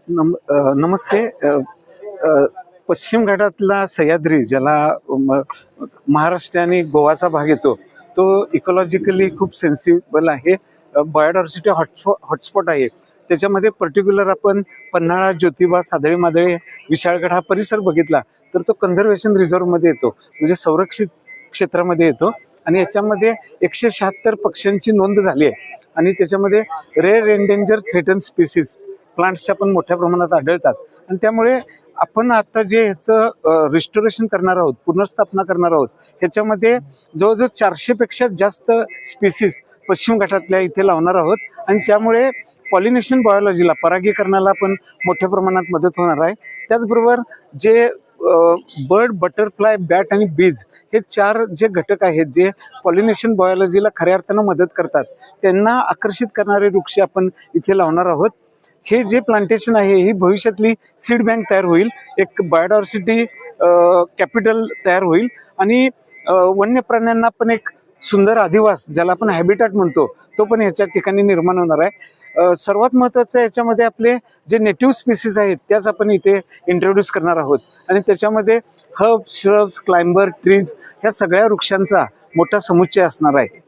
नमस्ते. पश्चिम घाटातला सह्याद्री ज्याला महाराष्ट्र आणि गोवाचा भाग येतो, तो इकॉलॉजिकली खूप सेन्सिबल आहे. बायोडायव्हर्सिटी हॉटस्पॉट आहे. त्याच्यामध्ये पर्टिक्युलर आपण पन्हाळा, ज्योतिबा, सादळी मादळी, विशाळगड हा परिसर बघितला तर तो कन्झर्वेशन रिझर्व्हमध्ये येतो, म्हणजे संरक्षित क्षेत्रामध्ये येतो. आणि याच्यामध्ये 176 पक्ष्यांची नोंद झाली आहे. आणि त्याच्यामध्ये रेअर एंडेंजर थ्रेटन स्पीसीज प्लांट्सच्या पण मोठ्या प्रमाणात आढळतात. आणि त्यामुळे आपण आता जे ह्याचं रिस्टोरेशन करणार आहोत, पुनर्स्थापना करणार आहोत, ह्याच्यामध्ये जवळजवळ 400पेक्षा जास्त स्पीसीज पश्चिम घाटातल्या इथे लावणार आहोत. आणि त्यामुळे पॉलिनेशन बायोलॉजीला, परागीकरणाला पण मोठ्या प्रमाणात मदत होणार आहे. त्याचबरोबर जे बर्ड, बटरफ्लाय, बॅट आणि बीज हे 4 जे घटक आहेत जे पॉलिनेशन बायोलॉजीला खऱ्या अर्थानं मदत करतात, त्यांना आकर्षित करणारे वृक्ष आपण इथे लावणार आहोत. हे जे प्लांटेशन आहे ही भविष्यातली सीड बँक तयार होईल, एक बायोडायव्हर्सिटी कॅपिटल तयार होईल आणि वन्य प्राण्यांना पण एक सुंदर अधिवास, ज्याला आपण हॅबिटॅट म्हणतो, तो पण ह्याच्या ठिकाणी निर्माण होणार आहे. सर्वात महत्त्वाचं याच्यामध्ये आपले जे नेटिव्ह स्पीसीज आहेत त्याच आपण इथे इंट्रोड्यूस करणार आहोत. आणि त्याच्यामध्ये हर्ब्स, श्रब्स, क्लाइंबर, ट्रीज ह्या सगळ्या वृक्षांचा मोठा समुच्चय असणार आहे.